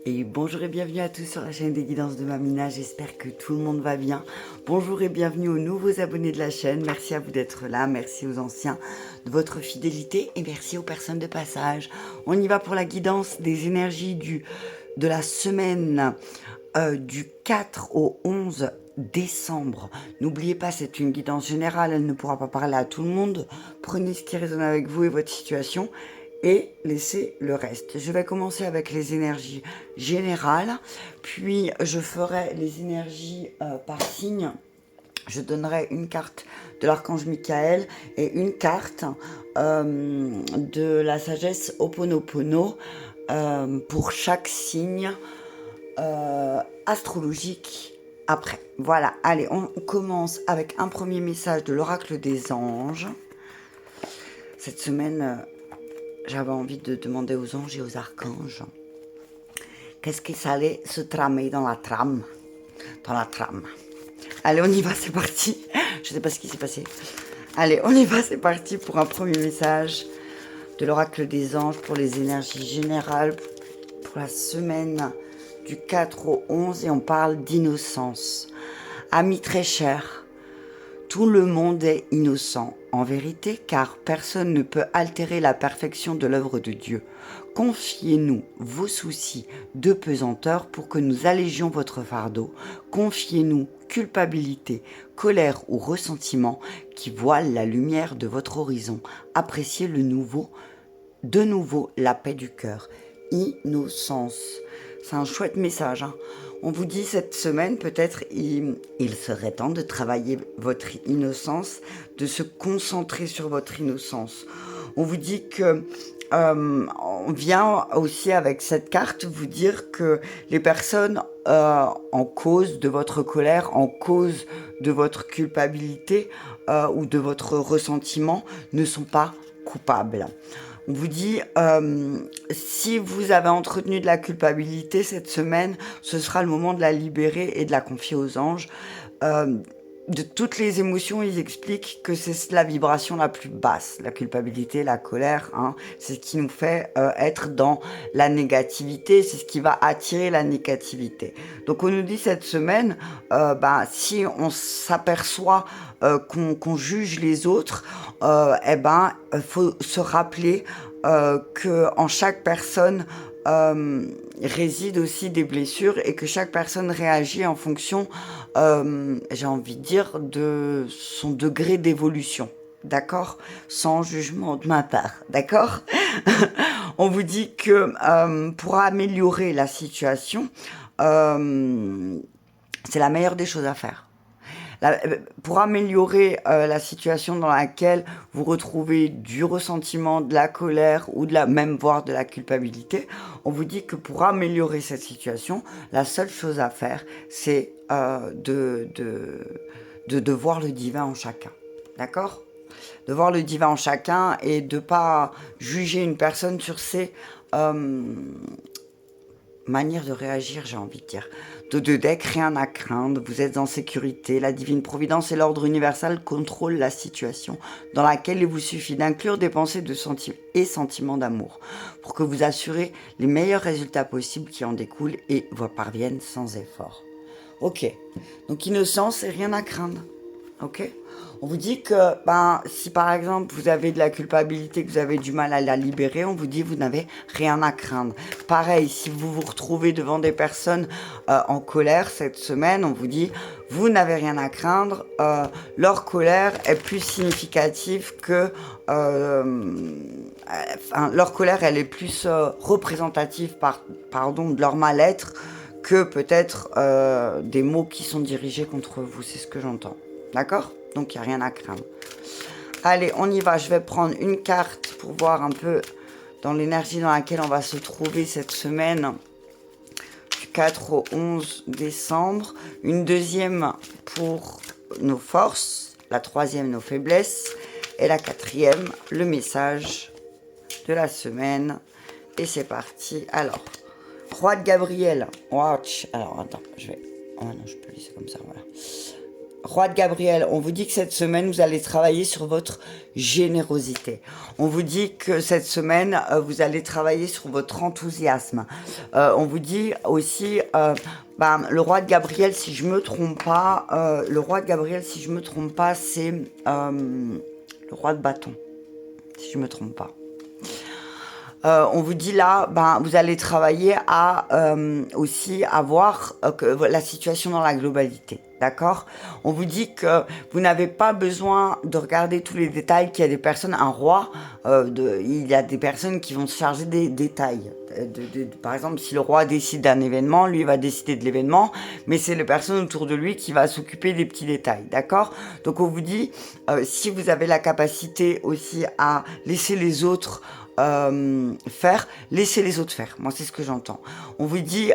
Et bonjour et bienvenue à tous sur la chaîne des guidances de Mamina, j'espère que tout le monde va bien. Bonjour et bienvenue aux nouveaux abonnés de la chaîne, merci à vous d'être là, merci aux anciens de votre fidélité et merci aux personnes de passage. On y va pour la guidance des énergies de la semaine du 4 au 11 décembre. N'oubliez pas, c'est une guidance générale, elle ne pourra pas parler à tout le monde. Prenez ce qui résonne avec vous et votre situation et laissez le reste. Je vais commencer avec les énergies générales, puis je ferai les énergies par signe. Je donnerai une carte de l'archange Michael et une carte de la sagesse Ho'oponopono pour chaque signe astrologique après. Voilà, allez, on commence avec un premier message de l'oracle des anges. Cette semaine, j'avais envie de demander aux anges et aux archanges qu'est-ce qui allait se tramer dans la trame. Allez, on y va, c'est parti. Je ne sais pas ce qui s'est passé. Allez, on y va, c'est parti pour un premier message de l'oracle des anges pour les énergies générales pour la semaine du 4 au 11 et on parle d'innocence. Amis très chers, tout le monde est innocent, en vérité, car personne ne peut altérer la perfection de l'œuvre de Dieu. Confiez-nous vos soucis de pesanteur pour que nous allégions votre fardeau. Confiez-nous culpabilité, colère ou ressentiment qui voilent la lumière de votre horizon. Appréciez de nouveau la paix du cœur. Innocence. C'est un chouette message, hein. On vous dit cette semaine, peut-être, il serait temps de travailler votre innocence, de se concentrer sur votre innocence. On vous dit que, on vient aussi avec cette carte vous dire que les personnes en cause de votre colère, en cause de votre culpabilité ou de votre ressentiment ne sont pas coupables. On vous dit, si vous avez entretenu de la culpabilité cette semaine, ce sera le moment de la libérer et de la confier aux anges. De toutes les émotions, ils expliquent que c'est la vibration la plus basse, la culpabilité, la colère, hein, c'est ce qui nous fait être dans la négativité, c'est ce qui va attirer la négativité. Donc on nous dit cette semaine, si on s'aperçoit qu'on juge les autres, faut se rappeler que en chaque personne réside aussi des blessures et que chaque personne réagit en fonction, j'ai envie de dire, de son degré d'évolution. D'accord? Sans jugement de ma part. D'accord? On vous dit que pour améliorer la situation, c'est la meilleure des choses à faire. Pour améliorer la situation dans laquelle vous retrouvez du ressentiment, de la colère ou même voire de la culpabilité, on vous dit que pour améliorer cette situation, la seule chose à faire, c'est de voir le divin en chacun. D'accord ? De voir le divin en chacun et de ne pas juger une personne sur ses manière de réagir, j'ai envie de dire. De deck, rien à craindre, vous êtes en sécurité, la divine providence et l'ordre universel contrôlent la situation dans laquelle il vous suffit d'inclure des pensées et sentiments d'amour pour que vous assurez les meilleurs résultats possibles qui en découlent et vous parviennent sans effort. Ok, donc innocence et rien à craindre. Ok ? On vous dit que si par exemple vous avez de la culpabilité, que vous avez du mal à la libérer, on vous dit vous n'avez rien à craindre. Pareil, si vous vous retrouvez devant des personnes en colère cette semaine, on vous dit vous n'avez rien à craindre. Leur colère est plus significative que... leur colère, elle est plus représentative de leur mal-être que peut-être des mots qui sont dirigés contre vous. C'est ce que j'entends. D'accord ? Donc, il n'y a rien à craindre. Allez, on y va. Je vais prendre une carte pour voir un peu dans l'énergie dans laquelle on va se trouver cette semaine du 4 au 11 décembre. Une deuxième pour nos forces. La troisième, nos faiblesses. Et la quatrième, le message de la semaine. Et c'est parti. Alors, Roi de Gabriel. Watch. Alors, attends, je vais... Oh non, je peux laisser comme ça, voilà. Roi de Gabriel, on vous dit que cette semaine, vous allez travailler sur votre générosité. On vous dit que cette semaine, vous allez travailler sur votre enthousiasme. On vous dit aussi, le roi de Gabriel, si je me trompe pas, c'est le roi de bâton, si je me trompe pas. On vous dit là, vous allez travailler à aussi avoir la situation dans la globalité, d'accord? On vous dit que vous n'avez pas besoin de regarder tous les détails, qu'il y a des personnes, un roi, il y a des personnes qui vont se charger des détails. Par exemple, si le roi décide d'un événement, lui va décider de l'événement, mais c'est les personnes autour de lui qui va s'occuper des petits détails, d'accord? Donc on vous dit, si vous avez la capacité aussi à laisser les autres faire, laissez les autres faire. Moi, c'est ce que j'entends. On vous dit,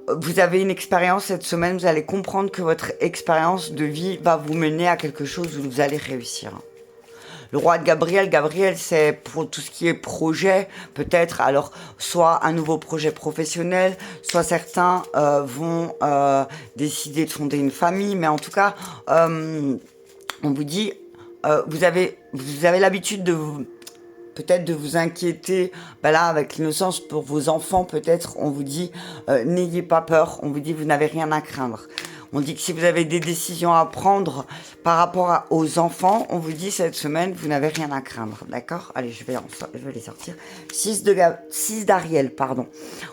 vous avez une expérience cette semaine, vous allez comprendre que votre expérience de vie va vous mener à quelque chose où vous allez réussir. Le roi de Gabriel, c'est pour tout ce qui est projet, peut-être, alors, soit un nouveau projet professionnel, soit certains vont décider de fonder une famille, mais en tout cas, on vous dit, vous avez l'habitude de peut-être de vous inquiéter, là avec l'innocence pour vos enfants, peut-être on vous dit n'ayez pas peur, on vous dit vous n'avez rien à craindre. On dit que si vous avez des décisions à prendre par rapport aux enfants, on vous dit cette semaine vous n'avez rien à craindre, d'accord? Allez, je vais les sortir. 6 d'Ariel, pardon.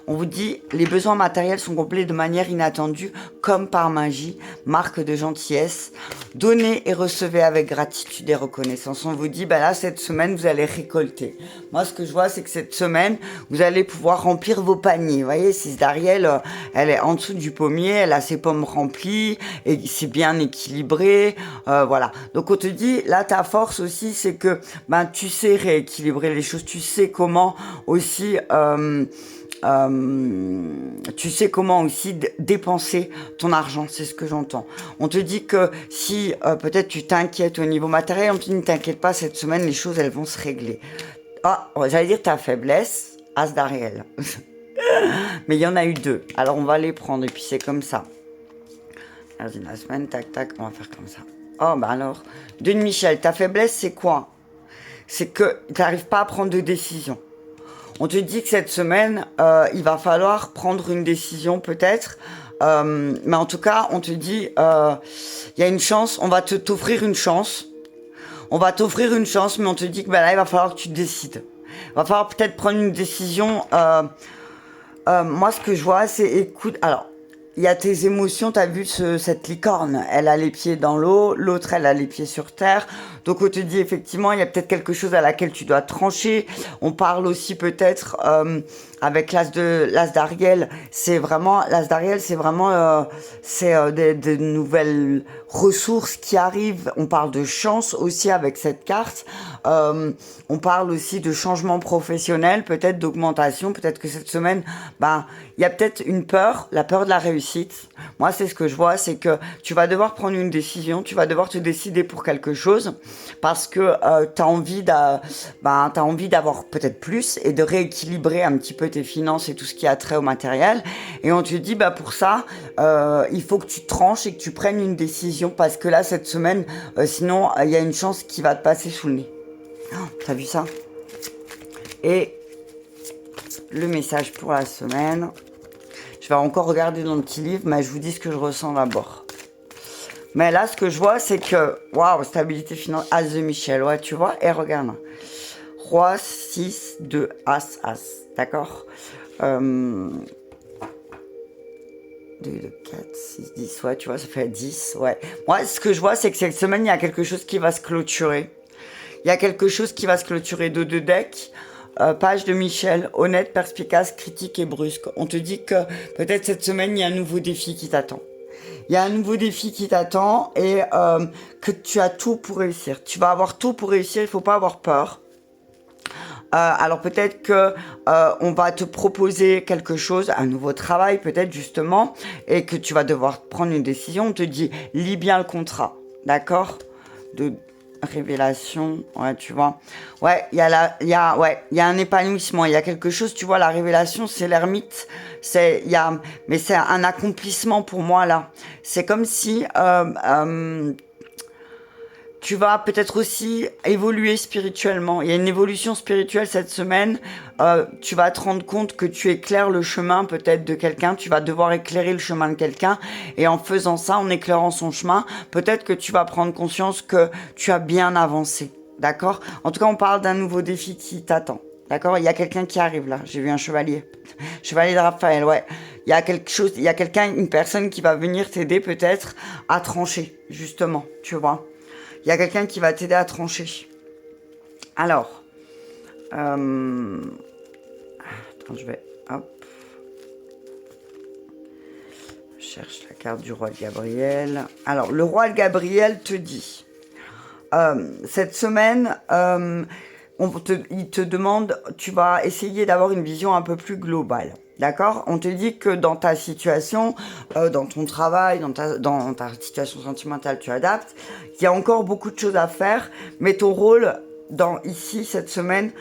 On vous dit les besoins matériels sont comblés de manière inattendue, comme par magie, marque de gentillesse. Donnez et recevez avec gratitude et reconnaissance. On vous dit, là, cette semaine, vous allez récolter. Moi, ce que je vois, c'est que cette semaine, vous allez pouvoir remplir vos paniers. Vous voyez, 6 d'Ariel, elle est en dessous du pommier, elle a ses pommes remplies, et c'est bien équilibré, voilà. Donc, on te dit, là, ta force aussi, c'est que, tu sais rééquilibrer les choses, tu sais comment aussi, tu sais comment aussi dépenser ton argent, c'est ce que j'entends. On te dit que si peut-être tu t'inquiètes au niveau matériel, on te dit ne t'inquiète pas, cette semaine les choses elles vont se régler. J'allais dire ta faiblesse, As d'Ariel. Mais il y en a eu 2, alors on va les prendre et puis c'est comme ça. La semaine, tac tac, on va faire comme ça. Alors, de Michel, ta faiblesse c'est quoi? C'est que tu n'arrives pas à prendre de décision. On te dit que cette semaine, il va falloir prendre une décision peut-être. Mais en tout cas, on te dit, il y a une chance, on va t'offrir une chance. On va t'offrir une chance, mais on te dit que là, il va falloir que tu décides. Il va falloir peut-être prendre une décision. Moi, ce que je vois, c'est, écoute, alors, il y a tes émotions, t'as vu cette licorne, elle a les pieds dans l'eau, l'autre elle a les pieds sur terre, donc on te dit effectivement il y a peut-être quelque chose à laquelle tu dois trancher. On parle aussi peut-être avec l'As d'Ariel, c'est vraiment des nouvelles ressources qui arrivent. On parle de chance aussi avec cette carte. On parle aussi de changement professionnel, peut-être d'augmentation, peut-être que cette semaine, il y a peut-être une peur, la peur de la réussite. Moi, c'est ce que je vois, c'est que tu vas devoir prendre une décision, tu vas devoir te décider pour quelque chose, parce que t'as envie d'avoir peut-être plus et de rééquilibrer un petit peu tes finances et tout ce qui a trait au matériel. Et on te dit, pour ça, il faut que tu tranches et que tu prennes une décision, parce que là, cette semaine, sinon, il y a une chance qui va te passer sous le nez. T'as vu ça? Et le message pour la semaine. Je vais encore regarder dans le petit livre, mais je vous dis ce que je ressens d'abord. Mais là, ce que je vois, c'est que, waouh, stabilité financière, As de Michel, ouais, tu vois, et regarde. Roi, 6, 2, As, d'accord 2, 4, 6, 10, ouais, tu vois, ça fait 10, ouais. Moi, ce que je vois, c'est que cette semaine, il y a quelque chose qui va se clôturer. Il y a quelque chose qui va se clôturer de 2 decks. Page de Michel, honnête, perspicace, critique et brusque. On te dit que peut-être cette semaine, il y a un nouveau défi qui t'attend. Il y a un nouveau défi qui t'attend et que tu as tout pour réussir. Tu vas avoir tout pour réussir, il ne faut pas avoir peur. Alors peut-être que on va te proposer quelque chose, un nouveau travail peut-être justement, et que tu vas devoir prendre une décision. On te dit, lis bien le contrat, d'accord? De révélation, ouais, tu vois. Ouais, il y a un épanouissement, il y a quelque chose, tu vois, la révélation, c'est l'ermite. Mais c'est un accomplissement pour moi là. C'est comme si tu vas peut-être aussi évoluer spirituellement. Il y a une évolution spirituelle cette semaine. Tu vas te rendre compte que tu éclaires le chemin peut-être de quelqu'un. Tu vas devoir éclairer le chemin de quelqu'un. Et en faisant ça, en éclairant son chemin, peut-être que tu vas prendre conscience que tu as bien avancé. D'accord? En tout cas, on parle d'un nouveau défi qui t'attend. D'accord? Il y a quelqu'un qui arrive là. J'ai vu un chevalier. Chevalier de Raphaël, ouais. Il y a quelque chose, il y a quelqu'un, une personne qui va venir t'aider peut-être à trancher, justement. Tu vois? Il y a quelqu'un qui va t'aider à trancher. Alors, attends, je vais, hop, je cherche la carte du roi de Gabriel. Alors, le roi de Gabriel te dit, cette semaine, il te demande, tu vas essayer d'avoir une vision un peu plus globale. D'accord? On te dit que dans ta situation, dans ton travail, dans ta situation sentimentale, tu adaptes. Il y a encore beaucoup de choses à faire, mais ton rôle ici, cette semaine,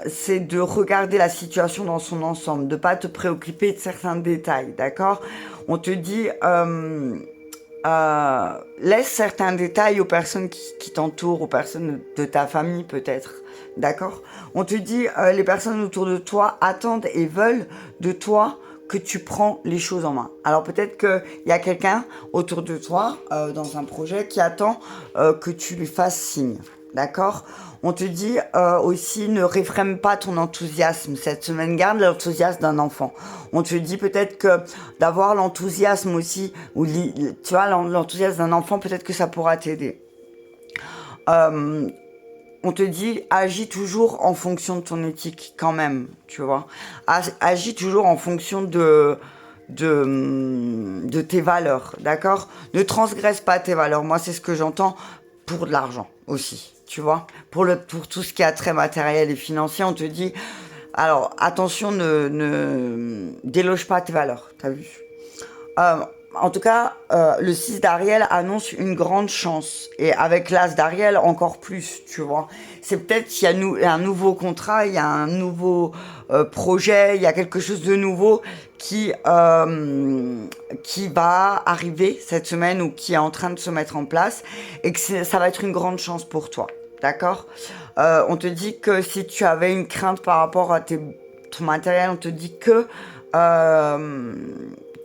c'est de regarder la situation dans son ensemble, de pas te préoccuper de certains détails, d'accord? On te dit, laisse certains détails aux personnes qui t'entourent, aux personnes de ta famille peut-être. D'accord? On te dit, les personnes autour de toi attendent et veulent de toi que tu prends les choses en main. Alors peut-être qu'il y a quelqu'un autour de toi, dans un projet, qui attend que tu lui fasses signe. D'accord? On te dit aussi, ne réfrène pas ton enthousiasme. Cette semaine, garde l'enthousiasme d'un enfant. On te dit peut-être que d'avoir l'enthousiasme aussi, ou tu vois, l'enthousiasme d'un enfant, peut-être que ça pourra t'aider. On te dit, agis toujours en fonction de ton éthique, quand même, tu vois. Agis toujours en fonction de tes valeurs, d'accord? Ne transgresse pas tes valeurs. Moi, c'est ce que j'entends pour de l'argent aussi, tu vois. Pour tout ce qui est très matériel et financier, on te dit, alors, attention, ne déloge pas tes valeurs, t'as vu? En tout cas, le 6 d'Ariel annonce une grande chance. Et avec l'As d'Ariel, encore plus, tu vois. C'est peut-être qu'il y a un nouveau contrat, il y a un nouveau projet, il y a quelque chose de nouveau qui va arriver cette semaine ou qui est en train de se mettre en place. Et que ça va être une grande chance pour toi. D'accord? On te dit que si tu avais une crainte par rapport à ton matériel, on te dit que...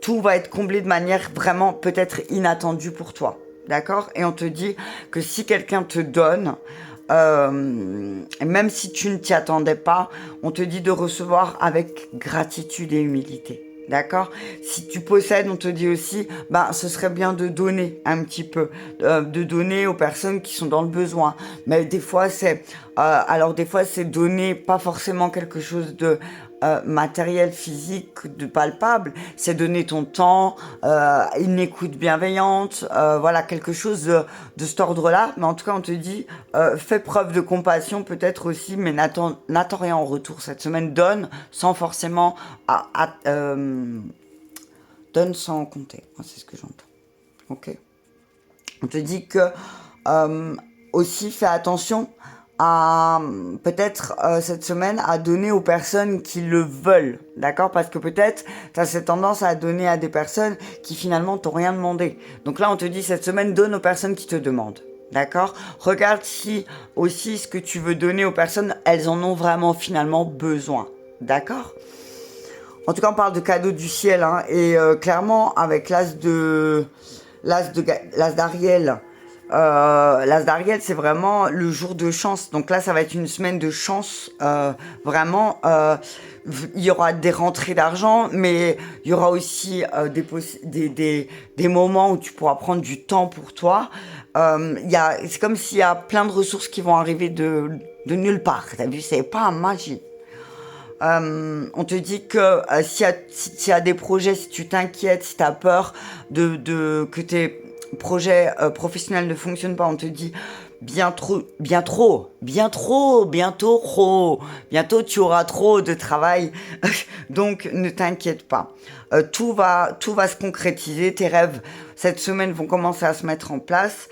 tout va être comblé de manière vraiment peut-être inattendue pour toi, d'accord? Et on te dit que si quelqu'un te donne, même si tu ne t'y attendais pas, on te dit de recevoir avec gratitude et humilité, d'accord? Si tu possèdes, on te dit aussi, ce serait bien de donner un petit peu, de donner aux personnes qui sont dans le besoin. Mais des fois, c'est donner pas forcément quelque chose de matériel, physique, de palpable, c'est donner ton temps, une écoute bienveillante, voilà, quelque chose de cet ordre-là. Mais en tout cas, on te dit, fais preuve de compassion peut-être aussi, mais n'attends rien en retour. Cette semaine, donne sans forcément... donne sans compter. Moi, c'est ce que j'entends. Ok. On te dit que aussi, fais attention à peut-être cette semaine à donner aux personnes qui le veulent, d'accord? Parce que peut-être tu as cette tendance à donner à des personnes qui finalement t'ont rien demandé. Donc là on te dit cette semaine donne aux personnes qui te demandent, d'accord? Regarde si aussi ce que tu veux donner aux personnes, elles en ont vraiment finalement besoin, d'accord? En tout cas on parle de cadeaux du ciel, hein, et clairement avec l'As d'Ariel. L'As d'Ariel, c'est vraiment le jour de chance. Donc là, ça va être une semaine de chance. Vraiment, il y aura des rentrées d'argent, mais il y aura aussi des moments où tu pourras prendre du temps pour toi. C'est comme s'il y a plein de ressources qui vont arriver de nulle part. T'as vu, c'est pas magie. On te dit que s'il y a des projets, si tu t'inquiètes, si tu as peur que tes projets professionnels ne fonctionnent pas, on te dit bientôt tu auras trop de travail, donc ne t'inquiète pas. Tout va se concrétiser, tes rêves cette semaine vont commencer à se mettre en place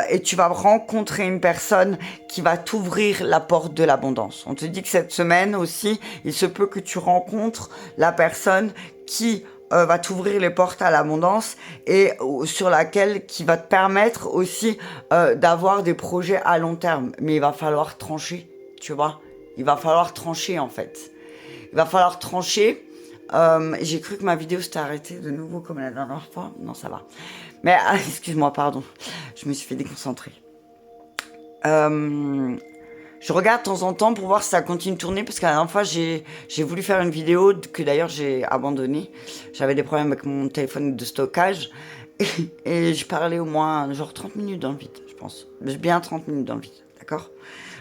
et tu vas rencontrer une personne qui va t'ouvrir la porte de l'abondance. On te dit que cette semaine aussi, il se peut que tu rencontres la personne qui va t'ouvrir les portes à l'abondance et sur laquelle qui va te permettre aussi d'avoir des projets à long terme. Mais il va falloir trancher, tu vois. Il va falloir trancher en fait. Il va falloir trancher. J'ai cru que ma vidéo s'était arrêtée de nouveau comme la dernière fois. Non, ça va. Mais excuse-moi, pardon. Je me suis fait déconcentrer. Je regarde de temps en temps pour voir si ça continue de tourner parce qu'à la dernière fois j'ai voulu faire une vidéo que d'ailleurs j'ai abandonnée. J'avais des problèmes avec mon téléphone de stockage et je parlais au moins genre 30 minutes dans le vide, je pense. Bien 30 minutes dans le vide, d'accord?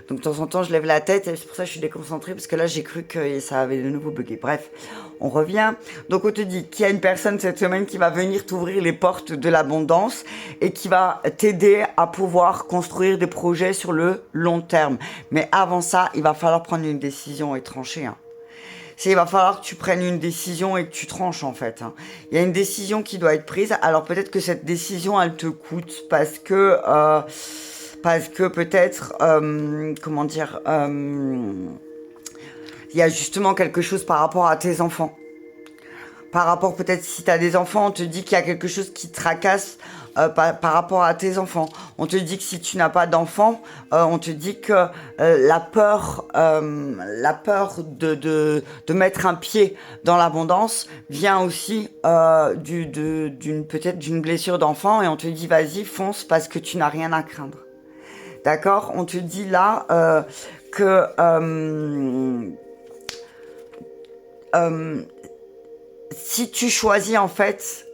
Donc de temps en temps je lève la tête et c'est pour ça que je suis déconcentrée parce que là j'ai cru que ça avait de nouveau bugué. Bref, on revient. Donc on te dit qu'il y a une personne cette semaine qui va venir t'ouvrir les portes de l'abondance et qui va t'aider à pouvoir construire des projets sur le long terme. Mais avant ça, il va falloir prendre une décision et trancher. Il va falloir que tu prennes une décision et que tu tranches en fait. Il y a une décision qui doit être prise. Alors peut-être que cette décision elle te coûte parce que peut-être, comment dire, il y a justement quelque chose par rapport à tes enfants. Par rapport, peut-être, si tu as des enfants, on te dit qu'il y a quelque chose qui te tracasse par rapport à tes enfants. On te dit que si tu n'as pas d'enfants, on te dit que la peur de mettre un pied dans l'abondance vient aussi peut-être d'une blessure d'enfant et on te dit vas-y, fonce parce que tu n'as rien à craindre. D'accord? On te dit là que si tu choisis en fait,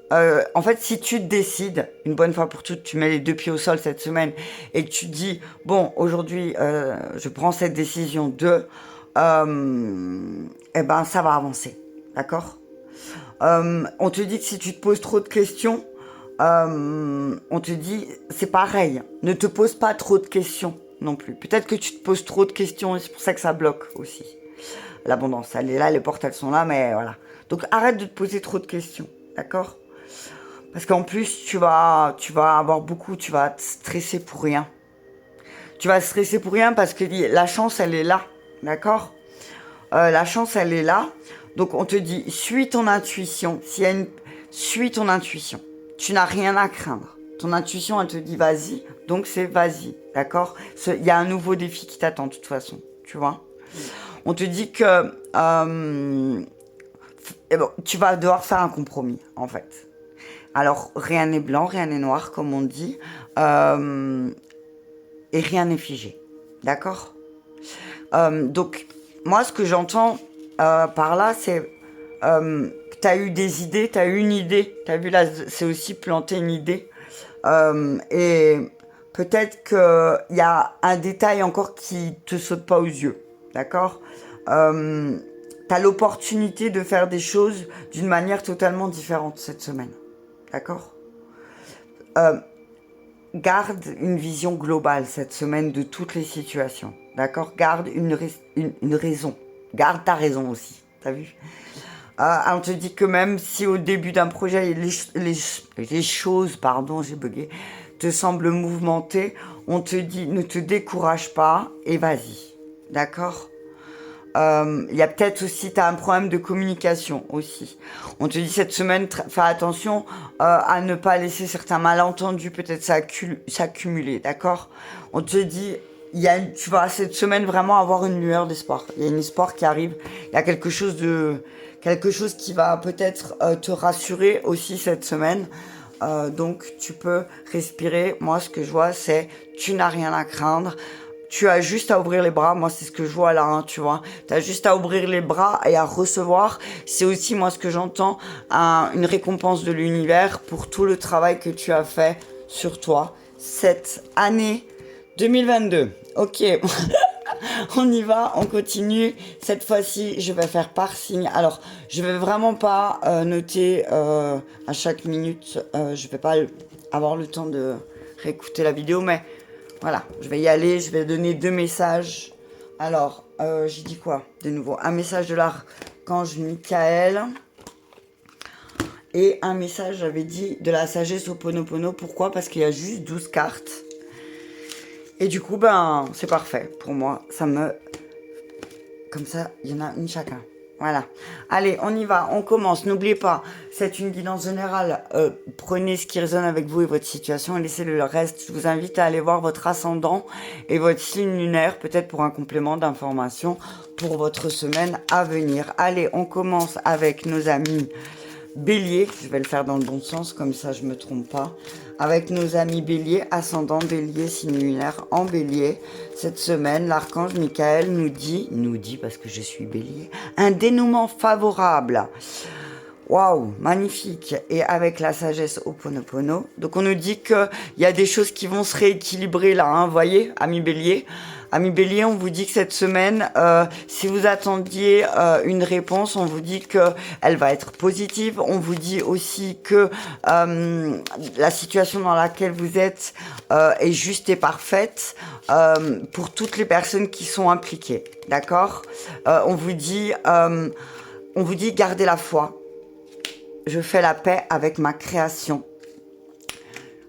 si tu décides, une bonne fois pour toutes, tu mets les 2 pieds au sol cette semaine et que tu dis, bon, aujourd'hui, je prends cette décision de, eh ben, ça va avancer. D'accord? On te dit que si tu te poses trop de questions, on te dit, c'est pareil, ne te pose pas trop de questions non plus. Peut-être que tu te poses trop de questions et c'est pour ça que ça bloque aussi. L'abondance, elle est là, les portes, elles sont là, mais voilà. Donc, arrête de te poser trop de questions, d'accord? Parce qu'en plus, tu vas te stresser pour rien. Tu vas te stresser pour rien parce que la chance, elle est là, d'accord? La chance, elle est là. Donc, on te dit, suis ton intuition. Suis ton intuition. Tu n'as rien à craindre. Ton intuition, elle te dit, vas-y. Donc, c'est vas-y, d'accord? Il y a un nouveau défi qui t'attend, de toute façon, tu vois? On te dit que tu vas devoir faire un compromis, en fait. Alors, rien n'est blanc, rien n'est noir, comme on dit, et rien n'est figé, d'accord? Donc, moi, ce que j'entends par là, c'est que tu as eu des idées, tu as eu une idée, tu as vu là, c'est aussi planter une idée, et peut-être qu'il y a un détail encore qui te saute pas aux yeux, d'accord? Tu as l'opportunité de faire des choses d'une manière totalement différente cette semaine. D'accord? Garde une vision globale cette semaine de toutes les situations. D'accord? Garde une raison. Garde ta raison aussi. T'as vu? On te dit que même si au début d'un projet, les choses, pardon, j'ai bugué, te semblent mouvementées, on te dit ne te décourage pas et vas-y. D'accord? Il y a peut-être aussi, tu as un problème de communication aussi. On te dit cette semaine, fais attention à ne pas laisser certains malentendus peut-être s'accumuler, d'accord? On te dit, tu vas cette semaine vraiment avoir une lueur d'espoir. Il y a un espoir qui arrive. Il y a quelque chose qui va peut-être te rassurer aussi cette semaine. Donc tu peux respirer. Moi, ce que je vois, c'est tu n'as rien à craindre. Tu as juste à ouvrir les bras. Moi, c'est ce que je vois là, hein, tu vois. Tu as juste à ouvrir les bras et à recevoir. C'est aussi, moi, ce que j'entends, une récompense de l'univers pour tout le travail que tu as fait sur toi cette année 2022. Ok, on y va, on continue. Cette fois-ci, je vais faire par signe. Alors, je vais vraiment pas noter à chaque minute. Je vais pas avoir le temps de réécouter la vidéo, mais Voilà, je vais y aller, je vais donner 2 messages. Alors, j'ai dit quoi de nouveau? Un message de l'archange Michael. Et un message, j'avais dit, de la sagesse Ho'oponopono. Pourquoi? Parce qu'il y a juste 12 cartes. Et du coup, ben, c'est parfait pour moi. Ça me... Comme ça, il y en a une chacun. Voilà. Allez, on y va, on commence. N'oubliez pas, c'est une guidance générale. Prenez ce qui résonne avec vous et votre situation et laissez le reste. Je vous invite à aller voir votre ascendant et votre signe lunaire, peut-être pour un complément d'information pour votre semaine à venir. Allez, on commence avec nos amis Bélier. Je vais le faire dans le bon sens, comme ça je ne me trompe pas. Avec nos amis Bélier, ascendant Bélier, signe lunaire en Bélier. Cette semaine, l'archange Michael nous dit parce que je suis Bélier, un dénouement favorable. Waouh, magnifique. Et avec la sagesse Ho'oponopono. Donc on nous dit qu'il y a des choses qui vont se rééquilibrer là, hein, vous voyez, amis Bélier. Amis Bélier, on vous dit que cette semaine, si vous attendiez une réponse, on vous dit qu'elle va être positive. On vous dit aussi que la situation dans laquelle vous êtes est juste et parfaite pour toutes les personnes qui sont impliquées. D'accord? On vous dit gardez la foi. Je fais la paix avec ma création.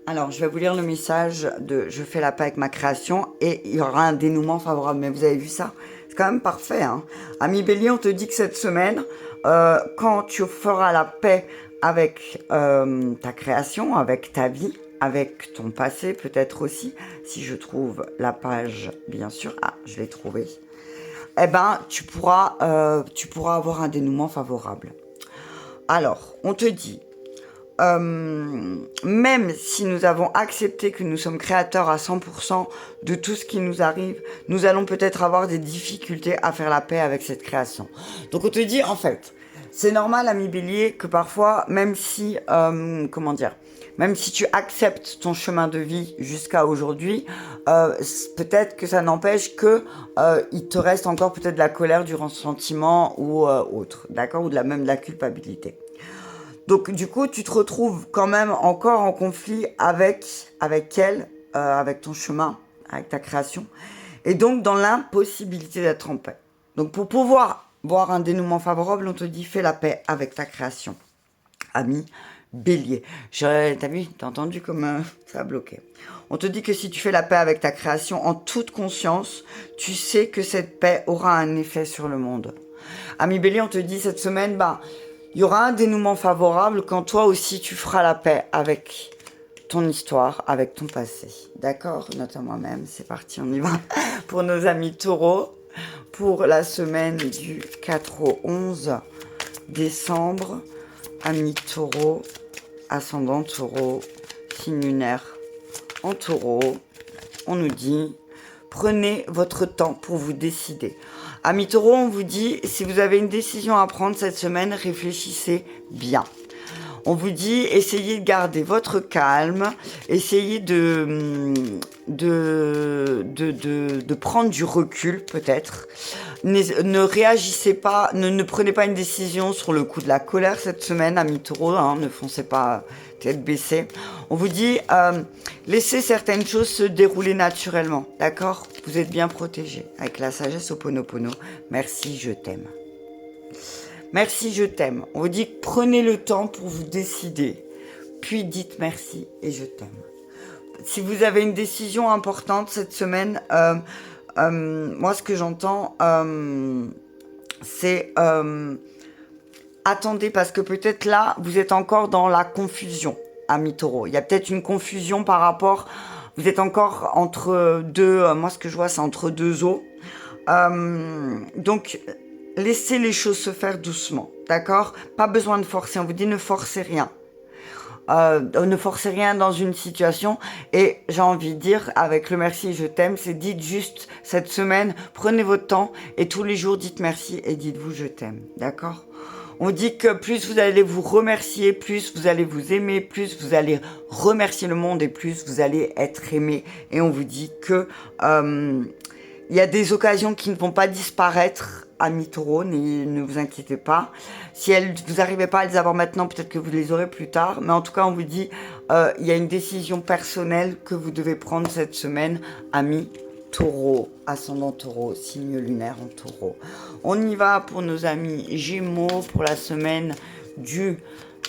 Alors, je vais vous lire le message de « Je fais la paix avec ma création » et il y aura un dénouement favorable. Mais vous avez vu ça? C'est quand même parfait, hein. Ami Bélier, on te dit que cette semaine, quand tu feras la paix avec ta création, avec ta vie, avec ton passé peut-être aussi, si je trouve la page, bien sûr. Ah, je l'ai trouvée. Eh ben, tu pourras avoir un dénouement favorable. Alors, on te dit... même si nous avons accepté que nous sommes créateurs à 100% de tout ce qui nous arrive, nous allons peut-être avoir des difficultés à faire la paix avec cette création. Donc on te dit, en fait, c'est normal, ami Bélier, que parfois, même si, même si tu acceptes ton chemin de vie jusqu'à aujourd'hui, peut-être que ça n'empêche que il te reste encore peut-être de la colère, du ressentiment ou autre, d'accord, ou de la culpabilité. Donc, du coup, tu te retrouves quand même encore en conflit avec elle, avec ton chemin, avec ta création. Et donc, dans l'impossibilité d'être en paix. Donc, pour pouvoir voir un dénouement favorable, on te dit, fais la paix avec ta création. Ami Bélier. T'as vu, t'as entendu comme ça a bloqué. On te dit que si tu fais la paix avec ta création en toute conscience, tu sais que cette paix aura un effet sur le monde. Ami Bélier, on te dit cette semaine, il y aura un dénouement favorable quand toi aussi tu feras la paix avec ton histoire, avec ton passé. D'accord? Note à moi-même, c'est parti, on y va. Pour nos amis taureaux, pour la semaine du 4 au 11 décembre, amis taureaux, ascendant taureau, signe lunaire en taureau, on nous dit, prenez votre temps pour vous décider. Amis taureaux, on vous dit, si vous avez une décision à prendre cette semaine, réfléchissez bien. On vous dit, essayez de garder votre calme, essayez de prendre du recul peut-être. Ne réagissez pas, ne prenez pas une décision sur le coup de la colère cette semaine, amis taureaux, hein, ne foncez pas tête baissée. On vous dit, laissez certaines choses se dérouler naturellement, d'accord? Vous êtes bien protégés avec la sagesse Ho'oponopono. Merci, je t'aime. Merci, je t'aime. On vous dit, prenez le temps pour vous décider, puis dites merci et je t'aime. Si vous avez une décision importante cette semaine, moi ce que j'entends, c'est attendez, parce que peut-être là, vous êtes encore dans la confusion, amis taureaux. Il y a peut-être une confusion par rapport, vous êtes encore entre deux, moi ce que je vois c'est entre deux eaux. Donc, laissez les choses se faire doucement, d'accord? Pas besoin de forcer, on vous dit ne forcez rien. Ne forcez rien dans une situation et j'ai envie de dire avec le merci et je t'aime, c'est dites juste cette semaine, prenez votre temps et tous les jours dites merci et dites-vous je t'aime, d'accord? On dit que plus vous allez vous remercier, plus vous allez vous aimer, plus vous allez remercier le monde et plus vous allez être aimé. Et on vous dit que il y a des occasions qui ne vont pas disparaître, amis taureaux, ne vous inquiétez pas. Si vous n'arrivez pas à les avoir maintenant, peut-être que vous les aurez plus tard. Mais en tout cas, on vous dit, il y a une décision personnelle que vous devez prendre cette semaine, amis Taureau, ascendant Taureau, signe lunaire en Taureau. On y va pour nos amis Gémeaux pour la semaine du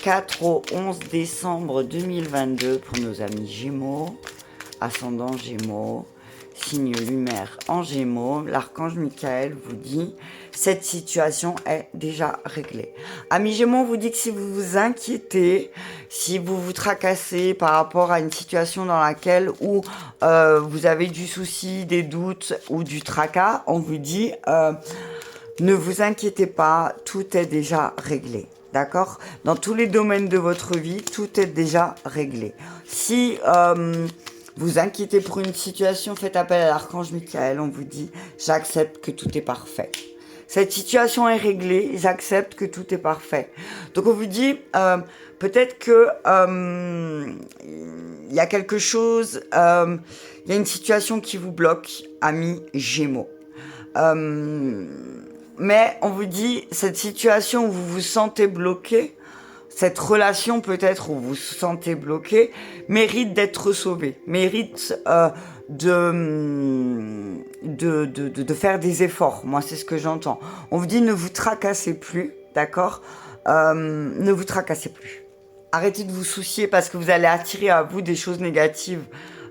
4 au 11 décembre 2022 pour nos amis Gémeaux, ascendant Gémeaux, signe lunaire en Gémeaux. L'archange Michael vous dit cette situation est déjà réglée. Amis Gémeaux, on vous dit que si vous vous inquiétez, si vous vous tracassez par rapport à une situation dans laquelle où vous avez du souci, des doutes ou du tracas, on vous dit ne vous inquiétez pas, tout est déjà réglé. D'accord? Dans tous les domaines de votre vie, tout est déjà réglé. Si vous inquiétez pour une situation, faites appel à l'archange Michael. On vous dit, j'accepte que tout est parfait. Cette situation est réglée, j'accepte que tout est parfait. Donc on vous dit, peut-être que y a quelque chose, il y a une situation qui vous bloque, amis Gémeaux. Mais on vous dit, cette situation où vous vous sentez bloqué, cette relation peut-être où vous vous sentez bloqué, mérite d'être sauvée, mérite de faire des efforts. Moi, c'est ce que j'entends. On vous dit, ne vous tracassez plus, d'accord? Ne vous tracassez plus. Arrêtez de vous soucier parce que vous allez attirer à vous des choses négatives.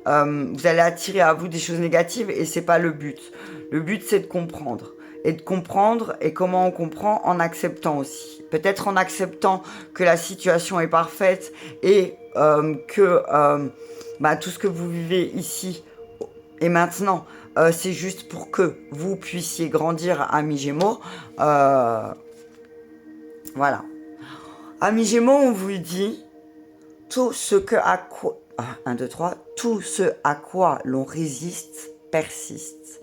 Vous allez attirer à vous des choses négatives et c'est pas le but. Le but, c'est de comprendre. Et de comprendre, et comment on comprend? En acceptant aussi. Peut-être en acceptant que la situation est parfaite et que tout ce que vous vivez ici et maintenant, c'est juste pour que vous puissiez grandir, amis Gémeaux. Voilà. Amis Gémeaux, on vous dit tout ce que à quoi... 1, 2, 3. Tout ce à quoi l'on résiste persiste.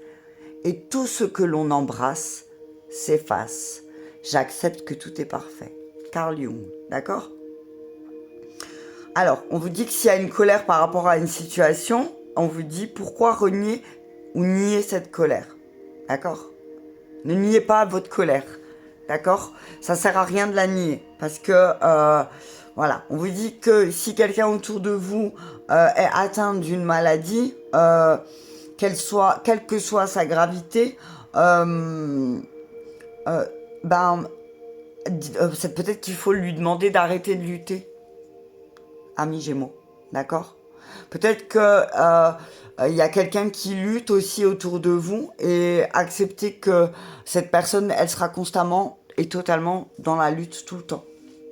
Et tout ce que l'on embrasse s'efface. J'accepte que tout est parfait. Carl Jung, d'accord? Alors, on vous dit que s'il y a une colère par rapport à une situation, on vous dit pourquoi renier ou nier cette colère. D'accord? Ne niez pas votre colère. D'accord? Ça sert à rien de la nier. Parce que, voilà, on vous dit que si quelqu'un autour de vous est atteint d'une maladie, quelle que soit sa gravité, c'est peut-être qu'il faut lui demander d'arrêter de lutter, amis Gémeaux, d'accord? Peut-être que y a quelqu'un qui lutte aussi autour de vous et accepter que cette personne, elle sera constamment et totalement dans la lutte tout le temps,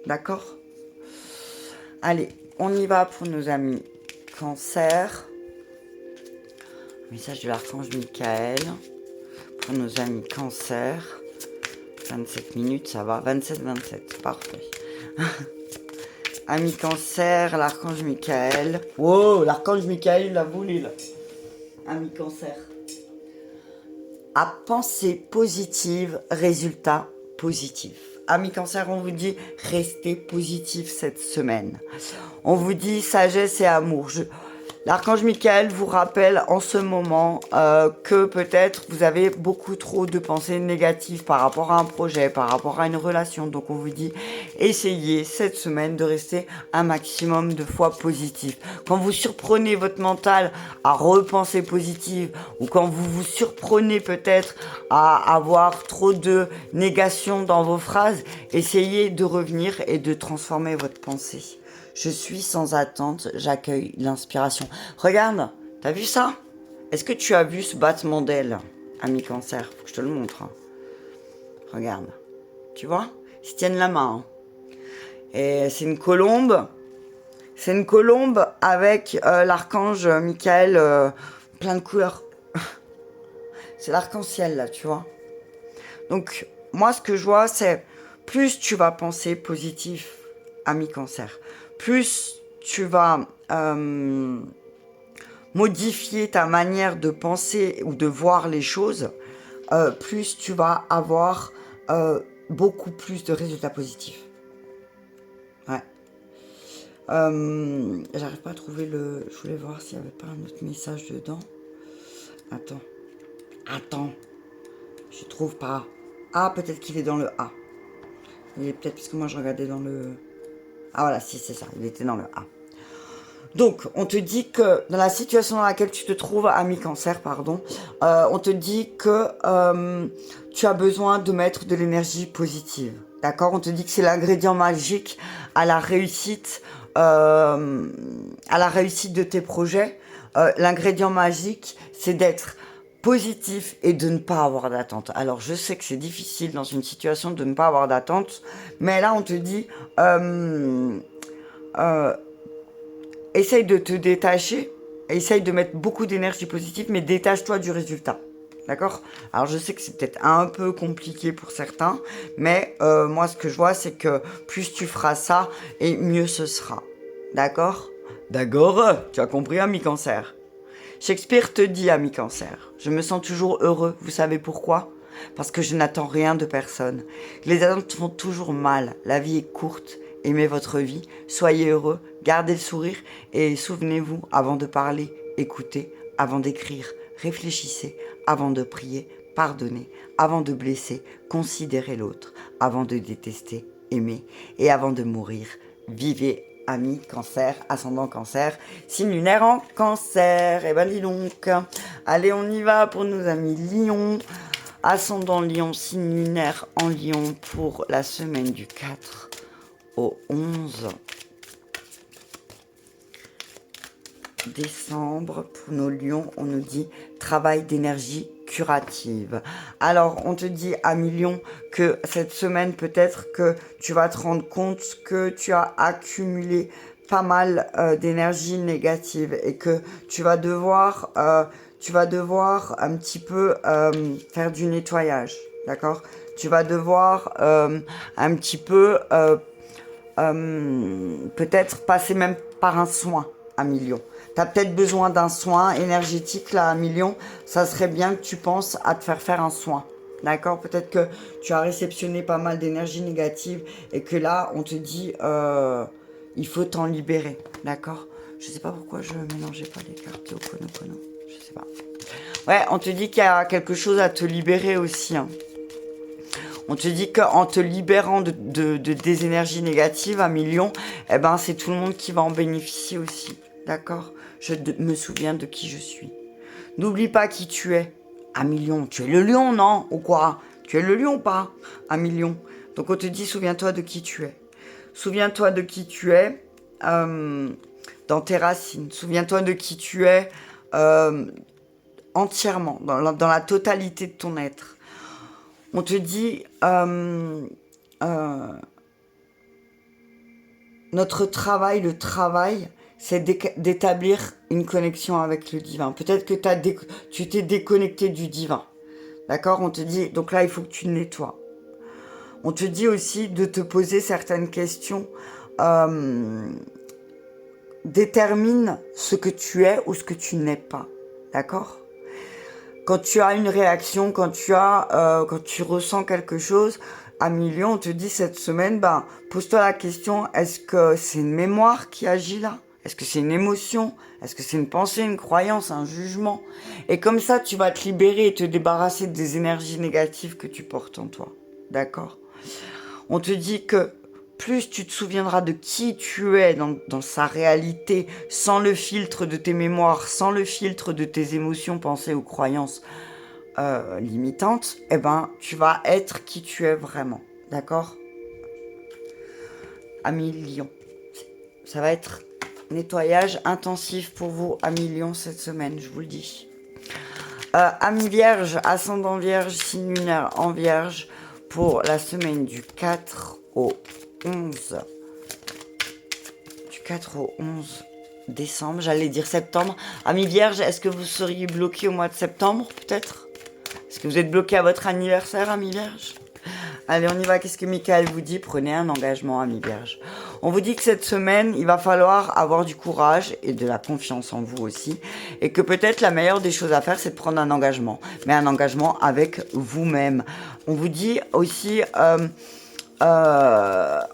d'accord? Allez, on y va pour nos amis Cancer. Message de l'archange Michael pour nos amis Cancer. 27 minutes, ça va. 27, parfait. Amis Cancer, l'archange Michael. Wow, l'archange Michael, il a voulu là. Amis Cancer. À penser positive, résultat positif. Amis Cancer, on vous dit restez positif cette semaine. On vous dit sagesse et amour. L'archange Michael vous rappelle en ce moment que peut-être vous avez beaucoup trop de pensées négatives par rapport à un projet, par rapport à une relation. Donc on vous dit, essayez cette semaine de rester un maximum de fois positif. Quand vous surprenez votre mental à repenser positive ou quand vous vous surprenez peut-être à avoir trop de négation dans vos phrases, essayez de revenir et de transformer votre pensée. Je suis sans attente, j'accueille l'inspiration. Regarde, t'as vu ça? Est-ce que tu as vu ce battement d'aile, ami Cancer? Faut que je te le montre. Hein. Regarde. Tu vois? Ils se tiennent la main. Hein. Et c'est une colombe. C'est une colombe avec l'archange Michael plein de couleurs. C'est l'arc-en-ciel là, tu vois? Donc, moi, ce que je vois, c'est plus tu vas penser positif, ami Cancer, plus tu vas modifier ta manière de penser ou de voir les choses, plus tu vas avoir beaucoup plus de résultats positifs. Ouais. J'arrive pas à trouver le... Je voulais voir s'il n'y avait pas un autre message dedans. Attends. Je trouve pas. Ah, peut-être qu'il est dans le A. Il est peut-être parce que moi je regardais dans le... Ah voilà, si c'est ça, il était dans le A. Donc, on te dit que dans la situation dans laquelle tu te trouves, ami Cancer, pardon, on te dit que tu as besoin de mettre de l'énergie positive. D'accord? On te dit que c'est l'ingrédient magique à la réussite de tes projets. L'ingrédient magique, c'est d'être positif et de ne pas avoir d'attente. Alors, je sais que c'est difficile dans une situation de ne pas avoir d'attente, mais là, on te dit... essaye de te détacher, essaye de mettre beaucoup d'énergie positive, mais détache-toi du résultat. D'accord? Alors je sais que c'est peut-être un peu compliqué pour certains, mais moi ce que je vois c'est que plus tu feras ça, et mieux ce sera. D'accord? D'accord? Tu as compris, ami Cancer? Shakespeare te dit, ami Cancer, je me sens toujours heureux, vous savez pourquoi? Parce que je n'attends rien de personne. Les attentes font toujours mal, la vie est courte. Aimez votre vie, soyez heureux, gardez le sourire et souvenez-vous, avant de parler, écoutez, avant d'écrire, réfléchissez, avant de prier, pardonnez, avant de blesser, considérez l'autre, avant de détester, aimez, et avant de mourir, vivez. Ami Cancer, ascendant Cancer, signe lunaire en Cancer. Et ben dis donc, allez on y va pour nos amis Lion, ascendant Lion, signe lunaire en Lion pour la semaine du 4 au 11 décembre. Pour nos lions, on nous dit travail d'énergie curative. Alors, on te dit à Lion que cette semaine, peut-être que tu vas te rendre compte que tu as accumulé pas mal d'énergie négative et que tu vas devoir un petit peu faire du nettoyage. D'accord? Tu vas devoir un petit peu peut-être passer même par un soin à Lion. Tu as peut-être besoin d'un soin énergétique là à Lion. Ça serait bien que tu penses à te faire un soin. D'accord? Peut-être que tu as réceptionné pas mal d'énergie négative et que là, on te dit il faut t'en libérer. D'accord? Je sais pas pourquoi je mélangeais pas les cartes au Kono. Je sais pas. Ouais, on te dit qu'il y a quelque chose à te libérer aussi. Hein. On te dit qu'en te libérant de des énergies négatives à Lion, eh ben, c'est tout le monde qui va en bénéficier aussi. D'accord? Je me souviens de qui je suis. N'oublie pas qui tu es. À Lion, tu es le lion, non? Ou quoi? Tu es le lion ou pas? À Lion. Donc on te dit, souviens-toi de qui tu es. Souviens-toi de qui tu es dans tes racines. Souviens-toi de qui tu es entièrement, dans la totalité de ton être. On te dit, notre travail, le travail, c'est d'établir une connexion avec le divin. Peut-être que tu t'es déconnecté du divin. D'accord? On te dit, donc là, il faut que tu nettoies. On te dit aussi de te poser certaines questions. Détermine ce que tu es ou ce que tu n'es pas. D'accord? Quand tu as une réaction, quand tu ressens quelque chose, à Lion, on te dit cette semaine, pose-toi la question, est-ce que c'est une mémoire qui agit là? Est-ce que c'est une émotion? Est-ce que c'est une pensée, une croyance, un jugement? Et comme ça, tu vas te libérer et te débarrasser des énergies négatives que tu portes en toi. D'accord? On te dit que plus tu te souviendras de qui tu es dans sa réalité, sans le filtre de tes mémoires, sans le filtre de tes émotions, pensées ou croyances limitantes, eh ben, tu vas être qui tu es vraiment. D'accord? Ami Lion. Ça va être nettoyage intensif pour vous, ami Lion, cette semaine, je vous le dis. Ami Vierge, ascendant Vierge, signe lunaire en Vierge, pour la semaine du 4 au 11. Du 4 au 11 décembre, j'allais dire septembre. Ami Vierge, est-ce que vous seriez bloqué au mois de septembre, peut-être? Est-ce que vous êtes bloqué à votre anniversaire, ami Vierge? Allez, on y va. Qu'est-ce que Michael vous dit? Prenez un engagement, ami Vierge. On vous dit que cette semaine, il va falloir avoir du courage et de la confiance en vous aussi. Et que peut-être la meilleure des choses à faire, c'est de prendre un engagement. Mais un engagement avec vous-même. On vous dit aussi...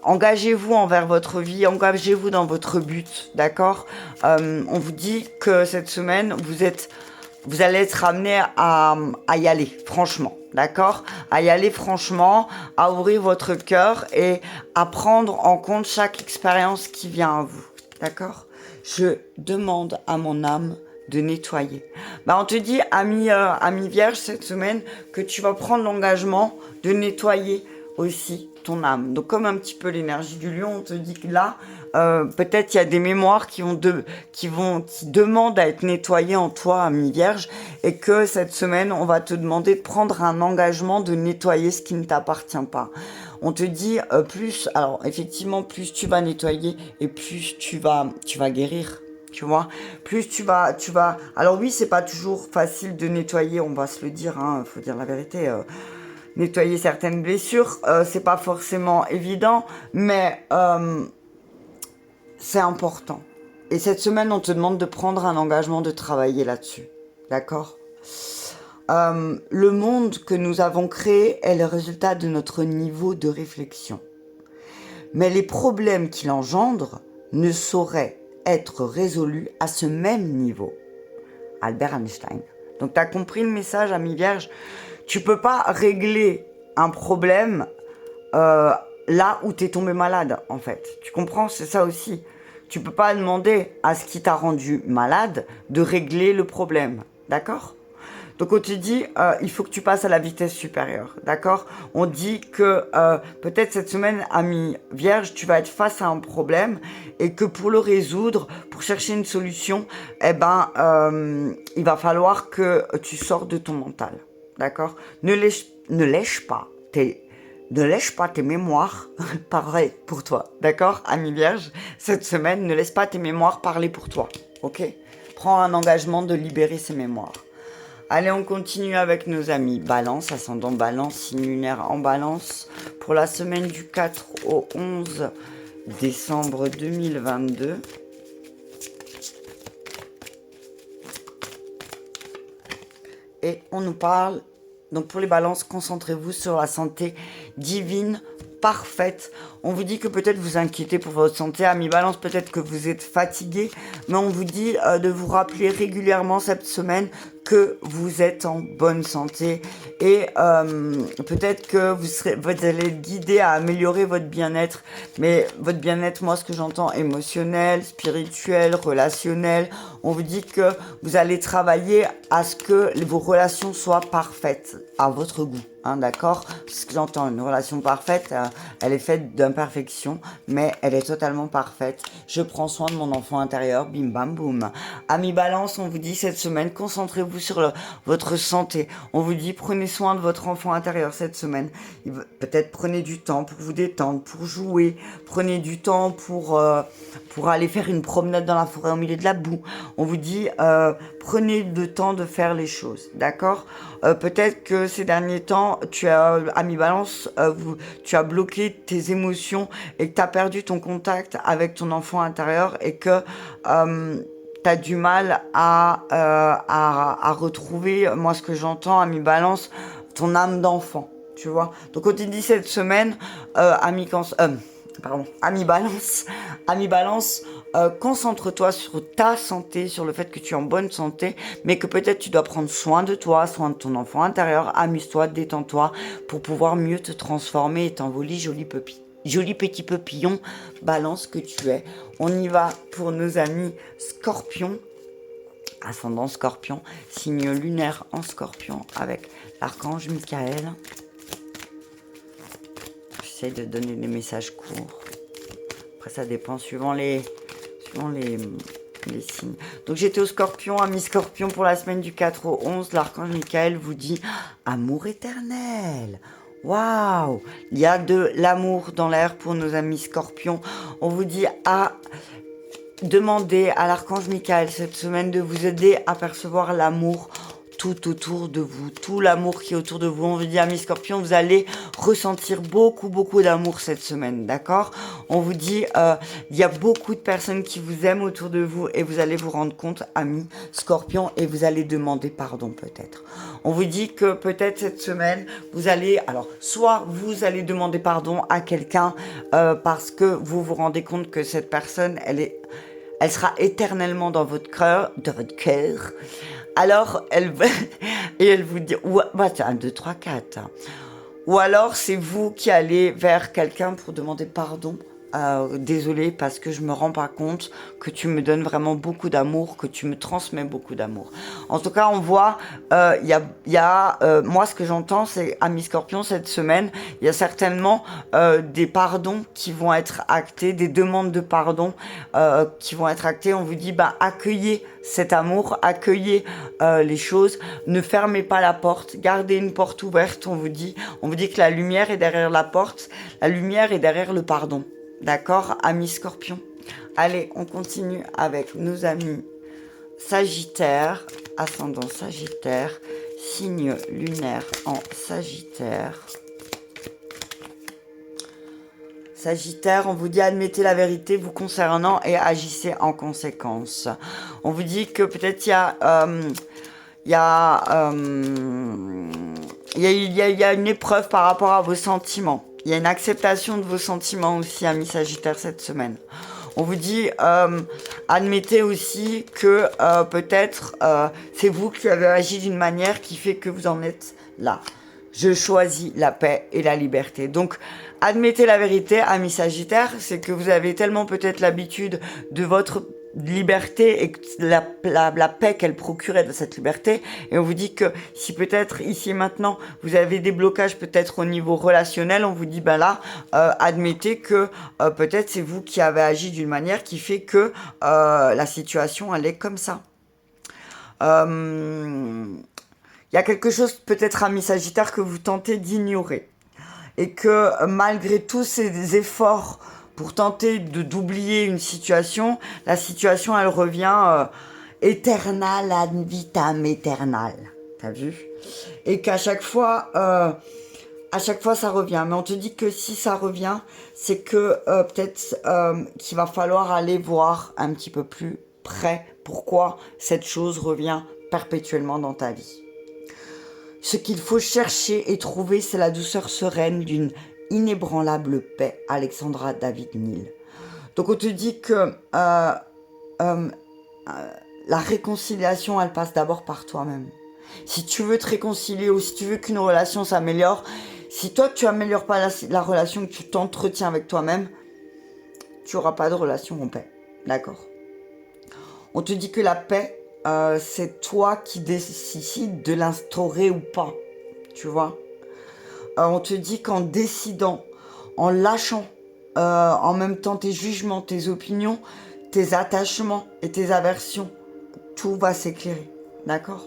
engagez-vous envers votre vie, engagez-vous dans votre but, d'accord? On vous dit que cette semaine, vous allez être amené à y aller, franchement, d'accord? À y aller franchement, à ouvrir votre cœur et à prendre en compte chaque expérience qui vient à vous, d'accord? je demande à mon âme de nettoyer. Bah, on te dit, ami Vierge, cette semaine, que tu vas prendre l'engagement de nettoyer aussi ton âme. Donc, comme un petit peu l'énergie du lion, on te dit que là, peut-être il y a des mémoires qui demandent à être nettoyées en toi, ami Vierge, et que cette semaine, on va te demander de prendre un engagement de nettoyer ce qui ne t'appartient pas. On te dit alors effectivement, plus tu vas nettoyer et plus tu vas guérir. Tu vois, plus tu vas. Alors oui, c'est pas toujours facile de nettoyer, on va se le dire, hein, faut dire la vérité. Nettoyer certaines blessures, c'est pas forcément évident, mais c'est important. Et cette semaine, on te demande de prendre un engagement de travailler là-dessus. D'accord ? Le monde que nous avons créé est le résultat de notre niveau de réflexion. Mais les problèmes qu'il engendre ne sauraient être résolus à ce même niveau. Albert Einstein. Donc tu as compris le message, ami Vierge. Tu peux pas régler un problème là où tu es tombé malade, en fait. Tu comprends? C'est ça aussi. Tu peux pas demander à ce qui t'a rendu malade de régler le problème. D'accord? Donc on te dit, il faut que tu passes à la vitesse supérieure, d'accord? On dit que peut-être cette semaine, ami Vierge, tu vas être face à un problème et que pour le résoudre, pour chercher une solution, il va falloir que tu sors de ton mental, d'accord? Ne lèche pas tes mémoires parler pour toi, d'accord, ami Vierge? Cette semaine, ne laisse pas tes mémoires parler pour toi, ok? Prends un engagement de libérer ces mémoires. Allez, on continue avec nos amis Balance, ascendant Balance, signe lunaire en Balance, pour la semaine du 4 au 11 décembre 2022. Et on nous parle, donc pour les Balances, concentrez-vous sur la santé divine, parfaite. On vous dit que peut-être vous inquiétez pour votre santé, amis Balance, peut-être que vous êtes fatigué, mais on vous dit de vous rappeler régulièrement cette semaine que vous êtes en bonne santé et peut-être que vous allez être guidé à améliorer votre bien-être, mais votre bien-être, moi ce que j'entends, émotionnel, spirituel, relationnel. On vous dit que vous allez travailler à ce que vos relations soient parfaites à votre goût, hein, d'accord? Ce que j'entends, une relation parfaite, elle est faite d'imperfections, mais elle est totalement parfaite. Je prends soin de mon enfant intérieur, bim bam boum. Amis Balance, on vous dit cette semaine, concentrez-vous sur votre santé. On vous dit, prenez soin de votre enfant intérieur cette semaine. Peut-être prenez du temps pour vous détendre, pour jouer. Prenez du temps pour aller faire une promenade dans la forêt au milieu de la boue. On vous dit, prenez le temps de faire les choses, d'accord? Peut-être que ces derniers temps, ami Balance, tu as bloqué tes émotions et que tu as perdu ton contact avec ton enfant intérieur et que tu as du mal à retrouver, moi ce que j'entends, ami Balance, ton âme d'enfant, tu vois. Donc on te dit cette semaine, ami Balance, concentre-toi sur ta santé, sur le fait que tu es en bonne santé, mais que peut-être tu dois prendre soin de toi, soin de ton enfant intérieur, amuse-toi, détends-toi, pour pouvoir mieux te transformer et t'envoler joli petit papillon, Balance que tu es. On y va pour nos amis Scorpion, ascendant Scorpion, signe lunaire en Scorpion, avec l'archange Michael. J'essaie de donner des messages courts. Après, ça dépend suivant les signes. Donc, j'étais au Scorpion, ami Scorpion, pour la semaine du 4 au 11. L'archange Michael vous dit amour éternel. Waouh! Il y a de l'amour dans l'air pour nos amis Scorpions. On vous dit à demander à l'archange Michael cette semaine de vous aider à percevoir l'amour tout autour de vous, tout l'amour qui est autour de vous. On vous dit, amis Scorpions, vous allez ressentir beaucoup d'amour cette semaine, d'accord? On vous dit, il y a beaucoup de personnes qui vous aiment autour de vous et vous allez vous rendre compte, amis Scorpions, et vous allez demander pardon peut-être. On vous dit que peut-être cette semaine, soit vous allez demander pardon à quelqu'un parce que vous vous rendez compte que cette personne, elle sera éternellement dans votre cœur. Alors, elle vous dit, 1, 2, 3, 4. Ou alors, c'est vous qui allez vers quelqu'un pour demander pardon désolée parce que je me rends pas compte que tu me donnes vraiment beaucoup d'amour, que tu me transmets beaucoup d'amour. En tout cas, on voit, moi ce que j'entends, c'est Ami Scorpion cette semaine, il y a certainement des pardons qui vont être actés, des demandes de pardon qui vont être actées. On vous dit, bah accueillez cet amour, accueillez les choses, ne fermez pas la porte, gardez une porte ouverte. On vous dit que la lumière est derrière la porte, la lumière est derrière le pardon. D'accord, amis Scorpion. Allez, on continue avec nos amis Sagittaire, ascendant Sagittaire, signe lunaire en Sagittaire. Sagittaire, on vous dit admettez la vérité vous concernant et agissez en conséquence. On vous dit que peut-être il y a une épreuve par rapport à vos sentiments. Il y a une acceptation de vos sentiments aussi, amis Sagittaire, cette semaine. On vous dit, admettez aussi que peut-être c'est vous qui avez agi d'une manière qui fait que vous en êtes là. Je choisis la paix et la liberté. Donc, admettez la vérité, amis Sagittaire, c'est que vous avez tellement peut-être l'habitude de votre liberté et la paix qu'elle procurait de cette liberté. Et on vous dit que si peut-être ici et maintenant vous avez des blocages peut-être au niveau relationnel, on vous dit ben là, admettez que peut-être c'est vous qui avez agi d'une manière qui fait que la situation elle est comme ça. Il y a quelque chose peut-être ami Sagittaire que vous tentez d'ignorer et que malgré tous ces efforts pour tenter d'oublier une situation, la situation, elle revient éternelle ad vitam aeternam. T'as vu? Et qu'à chaque fois, ça revient. Mais on te dit que si ça revient, c'est que peut-être qu'il va falloir aller voir un petit peu plus près pourquoi cette chose revient perpétuellement dans ta vie. Ce qu'il faut chercher et trouver, c'est la douceur sereine d'une inébranlable paix. Alexandra David Neal. Donc on te dit que la réconciliation, elle passe d'abord par toi-même. Si tu veux te réconcilier ou si tu veux qu'une relation s'améliore, si toi tu améliores pas la relation que tu t'entretiens avec toi-même, tu n'auras pas de relation en paix. D'accord? On te dit que la paix, c'est toi qui décides de l'instaurer ou pas. Tu vois? On te dit qu'en décidant, en lâchant en même temps tes jugements, tes opinions, tes attachements et tes aversions, tout va s'éclairer. D'accord?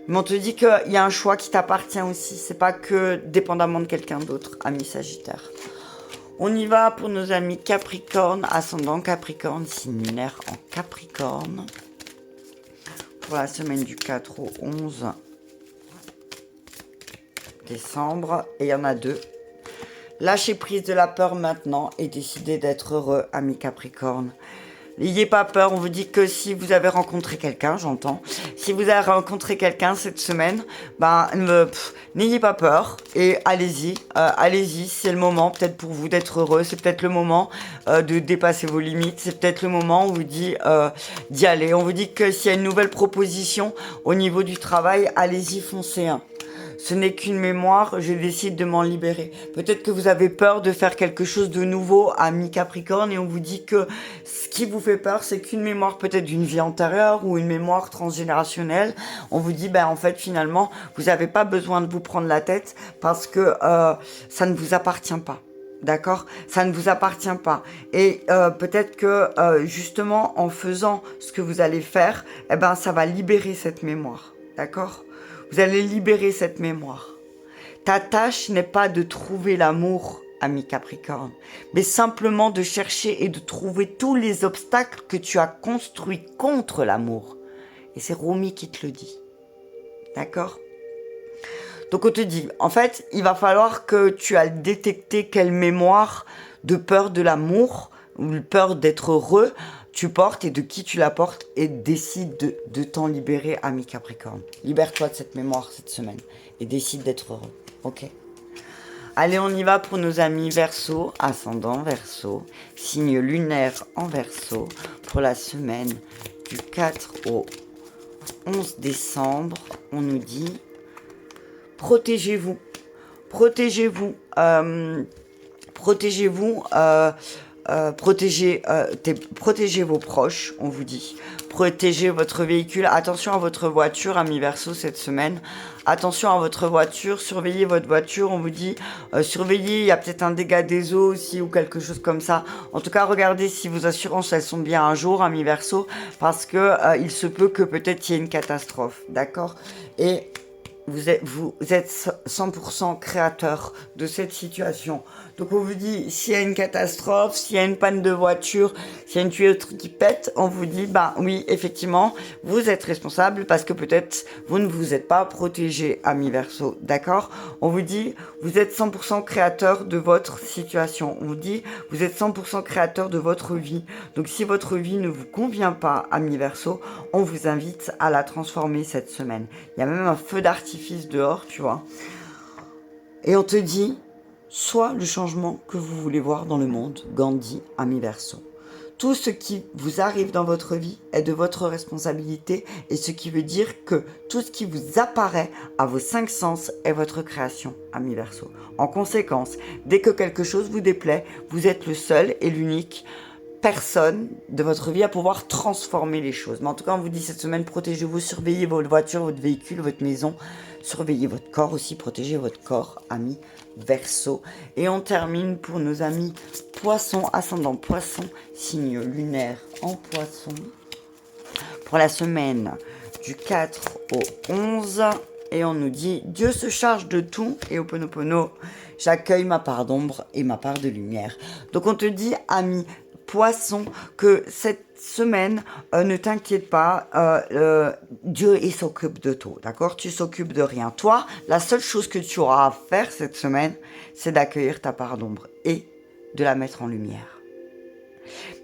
Mais on te dit qu'il y a un choix qui t'appartient aussi. C'est pas que dépendamment de quelqu'un d'autre, ami Sagittaire. On y va pour nos amis Capricorne, ascendant Capricorne, signe lunaire en Capricorne. Pour la semaine du 4 au 11 décembre. Et il y en a deux. Lâchez prise de la peur maintenant et décidez d'être heureux, ami Capricorne. N'ayez pas peur, on vous dit que si vous avez rencontré quelqu'un, j'entends, si vous avez rencontré quelqu'un cette semaine, n'ayez pas peur et allez-y, c'est le moment peut-être pour vous d'être heureux, c'est peut-être le moment de dépasser vos limites, c'est peut-être le moment où on vous dit d'y aller. On vous dit que s'il y a une nouvelle proposition au niveau du travail, allez-y, foncez. Ce n'est qu'une mémoire, je décide de m'en libérer. Peut-être que vous avez peur de faire quelque chose de nouveau, ami Capricorne, et on vous dit que ce qui vous fait peur, c'est qu'une mémoire peut-être d'une vie antérieure ou une mémoire transgénérationnelle. On vous dit, en fait, finalement, vous n'avez pas besoin de vous prendre la tête parce que ça ne vous appartient pas. D'accord? Ça ne vous appartient pas. Et peut-être que justement, en faisant ce que vous allez faire, ça va libérer cette mémoire. D'accord? Vous allez libérer cette mémoire. Ta tâche n'est pas de trouver l'amour, ami Capricorne, mais simplement de chercher et de trouver tous les obstacles que tu as construits contre l'amour. Et c'est Rumi qui te le dit. D'accord? Donc on te dit, en fait, il va falloir que tu ailles détecter quelle mémoire de peur de l'amour ou de peur d'être heureux tu portes et de qui tu la portes et décide de t'en libérer, ami Capricorne. Libère-toi de cette mémoire cette semaine et décide d'être heureux. Ok? Allez, on y va pour nos amis Verseau, ascendant Verseau, signe lunaire en Verseau, pour la semaine du 4 au 11 décembre. On nous dit, protégez-vous. Protégez-vous. protégez-vous, protégez vos proches, on vous dit. Protégez votre véhicule. Attention à votre voiture, amis Verseau, cette semaine. Attention à votre voiture. Surveillez votre voiture, on vous dit. Surveillez, il y a peut-être un dégât des eaux aussi ou quelque chose comme ça. En tout cas, regardez si vos assurances, elles sont bien à jour, amis Verseau, parce que il se peut que peut-être il y ait une catastrophe, d'accord? Et vous êtes 100% créateur de cette situation. Donc on vous dit, s'il y a une catastrophe, s'il y a une panne de voiture, s'il y a une tuyauterie qui pète, on vous dit, bah oui, effectivement, vous êtes responsable parce que peut-être vous ne vous êtes pas protégé, amis Verseau, d'accord? On vous dit, vous êtes 100% créateur de votre situation. On vous dit, vous êtes 100% créateur de votre vie. Donc si votre vie ne vous convient pas, amis Verseau, on vous invite à la transformer cette semaine. Il y a même un feu d'artifice dehors, tu vois. Et on te dit, sois le changement que vous voulez voir dans le monde, Gandhi, amis Verseau. Tout ce qui vous arrive dans votre vie est de votre responsabilité et ce qui veut dire que tout ce qui vous apparaît à vos 5 sens est votre création, amis Verseau. En conséquence, dès que quelque chose vous déplaît, vous êtes le seul et l'unique personne de votre vie à pouvoir transformer les choses. Mais en tout cas, on vous dit cette semaine, protégez-vous, surveillez votre voiture, votre véhicule, votre maison, surveillez votre corps aussi, protégez votre corps, amis Verseau. Et on termine pour nos amis Poissons, ascendant Poisson, signe lunaire en Poisson, pour la semaine du 4 au 11. Et on nous dit, Dieu se charge de tout, et Ho'oponopono, j'accueille ma part d'ombre et ma part de lumière. Donc on te dit, ami Poisson, que cette semaine, ne t'inquiète pas, Dieu il s'occupe de tout, d'accord? Tu s'occupes de rien. Toi, la seule chose que tu auras à faire cette semaine, c'est d'accueillir ta part d'ombre et de la mettre en lumière.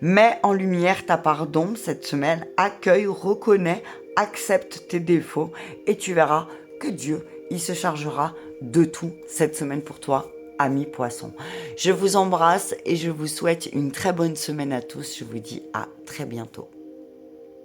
Mets en lumière ta part d'ombre cette semaine, accueille, reconnais, accepte tes défauts et tu verras que Dieu, il se chargera de tout cette semaine pour toi, ami Poisson. Je vous embrasse et je vous souhaite une très bonne semaine à tous. Je vous dis à très bientôt.